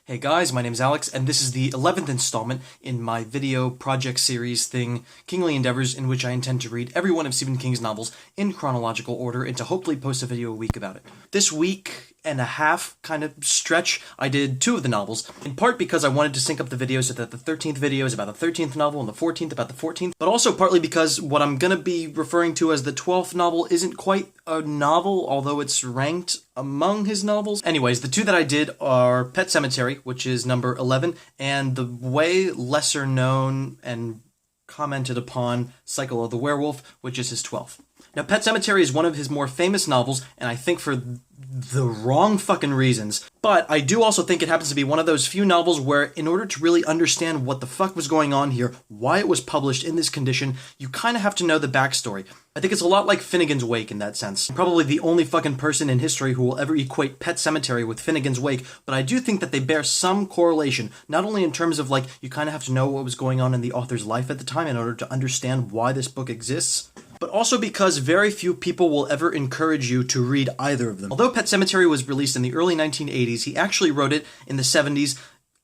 Hey guys, my name's Alex, and this is the 11th installment in my video project series thing, Kingly Endeavors, in which I intend to read every one of Stephen King's novels in chronological order and to hopefully post a video a week about it. This week and a half kind of stretch, I did 2 of the novels, in part because I wanted to sync up the videos so that the 13th video is about the 13th novel and the 14th about the 14th, but also partly because what I'm gonna be referring to as the 12th novel isn't quite a novel, although it's ranked among his novels. Anyways, the 2 that I did are Pet Sematary, which is number 11, and the way lesser known and commented upon Cycle of the Werewolf, which is his 12th. Now, Pet Sematary is one of his more famous novels, and I think for the wrong fucking reasons, but I do also think it happens to be one of those few novels where, in order to really understand what the fuck was going on here, why it was published in this condition, you kind of have to know the backstory. I think it's a lot like Finnegan's Wake in that sense. I'm probably the only fucking person in history who will ever equate Pet Sematary with Finnegan's Wake, but I do think that they bear some correlation, not only in terms of, like, you kind of have to know what was going on in the author's life at the time in order to understand why this book exists, but also because very few people will ever encourage you to read either of them. Although Pet Sematary was released in the early 1980s, he actually wrote it in the 70s,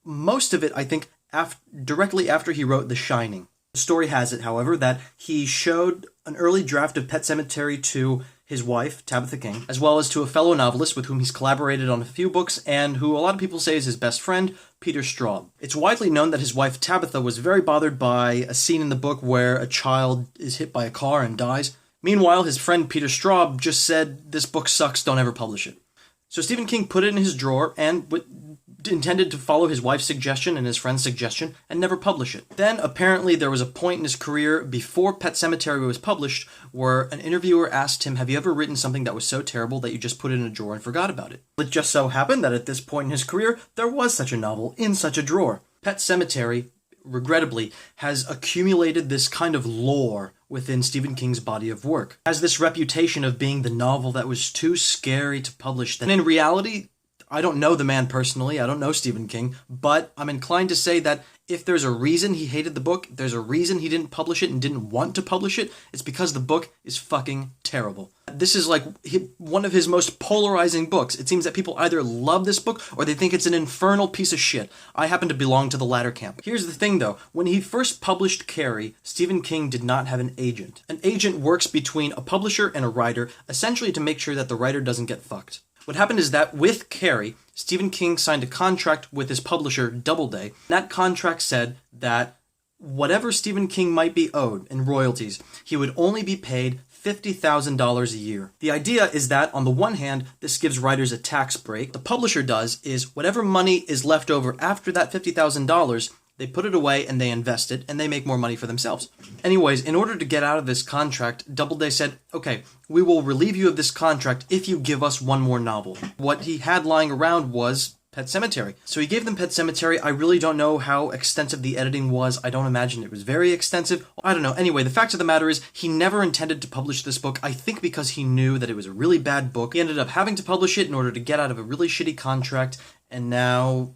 most of it, I think, directly after he wrote The Shining. The story has it, however, that he showed an early draft of Pet Sematary to his wife, Tabitha King, as well as to a fellow novelist with whom he's collaborated on a few books and who a lot of people say is his best friend, Peter Straub. It's widely known that his wife Tabitha was very bothered by a scene in the book where a child is hit by a car and dies. Meanwhile, his friend Peter Straub just said, "This book sucks, don't ever publish it." So Stephen King put it in his drawer and intended to follow his wife's suggestion and his friend's suggestion and never publish it. Then, apparently, there was a point in his career before Pet Sematary was published where an interviewer asked him, "Have you ever written something that was so terrible that you just put it in a drawer and forgot about it?" It just so happened that at this point in his career, there was such a novel in such a drawer. Pet Sematary, regrettably, has accumulated this kind of lore within Stephen King's body of work. It has this reputation of being the novel that was too scary to publish. And in reality, I don't know the man personally, I don't know Stephen King, but I'm inclined to say that if there's a reason he hated the book, there's a reason he didn't publish it and didn't want to publish it, it's because the book is fucking terrible. This is like one of his most polarizing books. It seems that people either love this book or they think it's an infernal piece of shit. I happen to belong to the latter camp. Here's the thing though, when he first published Carrie, Stephen King did not have an agent. An agent works between a publisher and a writer, essentially to make sure that the writer doesn't get fucked. What happened is that with Carrie, Stephen King signed a contract with his publisher, Doubleday. That contract said that whatever Stephen King might be owed in royalties, he would only be paid $50,000 a year. The idea is that, on the one hand, this gives writers a tax break. What the publisher does is whatever money is left over after that $50,000, they put it away and they invest it, and they make more money for themselves. Anyways, in order to get out of this contract, Doubleday said, "Okay, we will relieve you of this contract if you give us one more novel." What he had lying around was Pet Sematary. So he gave them Pet Sematary. I really don't know how extensive the editing was. I don't imagine it was very extensive. I don't know. Anyway, the fact of the matter is he never intended to publish this book, I think because he knew that it was a really bad book. He ended up having to publish it in order to get out of a really shitty contract, and now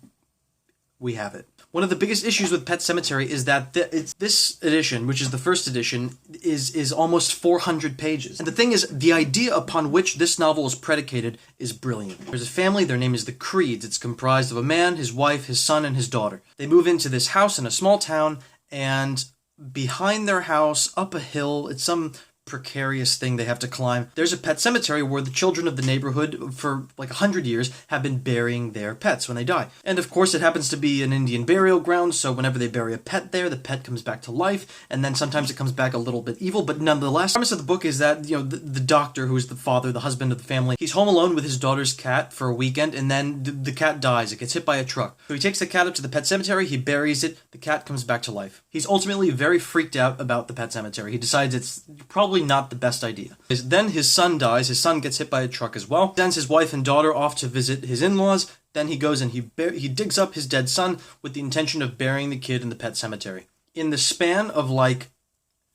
we have it. One of the biggest issues with Pet Sematary is that this edition, which is the first edition, is almost 400 pages. And the thing is, the idea upon which this novel is predicated is brilliant. There's a family, their name is the Creeds. It's comprised of a man, his wife, his son, and his daughter. They move into this house in a small town, and behind their house, up a hill, it's some precarious thing they have to climb, there's a pet cemetery where the children of the neighborhood for like 100 years have been burying their pets when they die. And of course it happens to be an Indian burial ground, so whenever they bury a pet there, the pet comes back to life, and then sometimes it comes back a little bit evil, but nonetheless, the premise of the book is that, you know, the doctor, who's the father, the husband of the family, he's home alone with his daughter's cat for a weekend, and then the cat dies. It gets hit by a truck. So he takes the cat up to the pet cemetery, he buries it, the cat comes back to life. He's ultimately very freaked out about the pet cemetery. He decides it's probably not the best idea. Then his son dies, his son gets hit by a truck as well, sends his wife and daughter off to visit his in-laws, then he goes and he digs up his dead son with the intention of burying the kid in the pet cemetery. In the span of like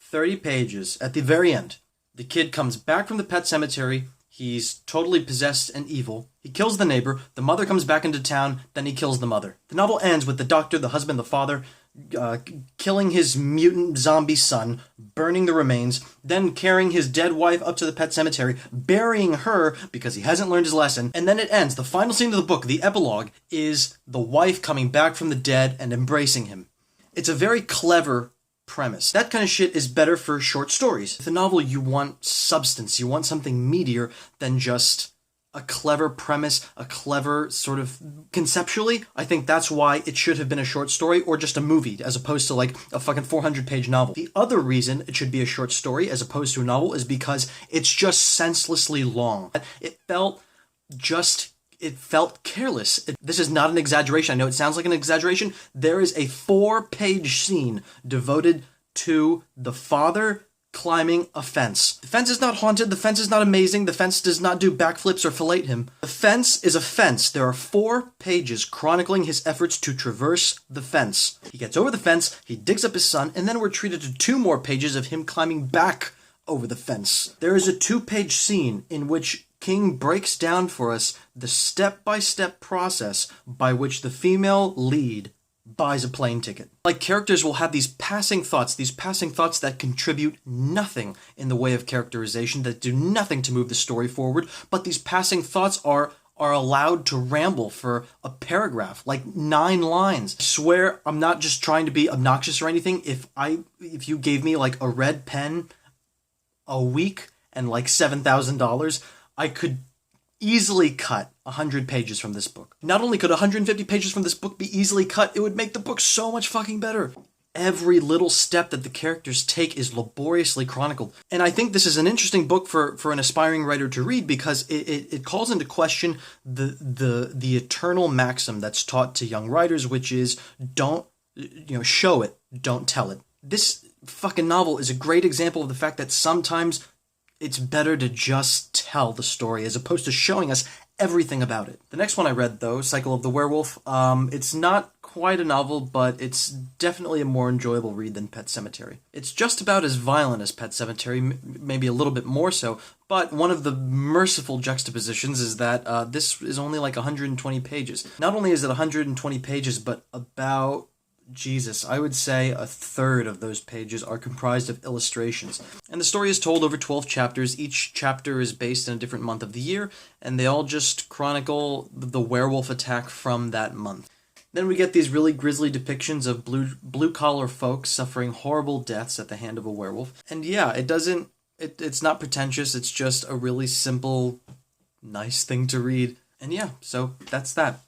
30 pages, at the very end, the kid comes back from the pet cemetery, he's totally possessed and evil, he kills the neighbor, the mother comes back into town, then he kills the mother. The novel ends with the doctor, the husband, the father, killing his mutant zombie son, burning the remains, then carrying his dead wife up to the pet cemetery, burying her because he hasn't learned his lesson, and then it ends. The final scene of the book, the epilogue, is the wife coming back from the dead and embracing him. It's a very clever premise. That kind of shit is better for short stories. With a novel, you want substance. You want something meatier than just a clever premise, a clever sort of... Conceptually, I think that's why it should have been a short story or just a movie, as opposed to like a fucking 400-page novel. The other reason it should be a short story as opposed to a novel is because it's just senselessly long. It felt careless. This is not an exaggeration. I know it sounds like an exaggeration. There is a 4-page scene devoted to the father climbing a fence. The fence is not haunted. The fence is not amazing. The fence does not do backflips or fillet him. The fence is a fence. There are 4 pages chronicling his efforts to traverse the fence. He gets over the fence, he digs up his son, and then we're treated to 2 more pages of him climbing back over the fence. There is a 2-page scene in which King breaks down for us the step-by-step process by which the female lead buys a plane ticket. Like, characters will have these passing thoughts that contribute nothing in the way of characterization, that do nothing to move the story forward, but these passing thoughts are allowed to ramble for a paragraph, like 9 lines. I swear I'm not just trying to be obnoxious or anything. If you gave me like a red pen a week and like $7,000, I could easily cut 100 pages from this book. Not only could 150 pages from this book be easily cut, it would make the book so much fucking better. Every little step that the characters take is laboriously chronicled. And I think this is an interesting book for an aspiring writer to read because it calls into question the eternal maxim that's taught to young writers, which is don't, show it, don't tell it. This fucking novel is a great example of the fact that sometimes it's better to just tell the story as opposed to showing us everything about it. The next one I read, though, Cycle of the Werewolf, it's not quite a novel, but it's definitely a more enjoyable read than Pet Sematary. It's just about as violent as Pet Sematary, maybe a little bit more so, but one of the merciful juxtapositions is that this is only like 120 pages. Not only is it 120 pages, but about... I would say a third of those pages are comprised of illustrations. And the story is told over 12 chapters. Each chapter is based in a different month of the year, and they all just chronicle the werewolf attack from that month. Then we get these really grisly depictions of blue-collar folks suffering horrible deaths at the hand of a werewolf. And yeah, it's not pretentious, it's just a really simple, nice thing to read. And yeah, so that's that.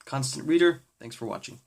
Constant Reader, thanks for watching.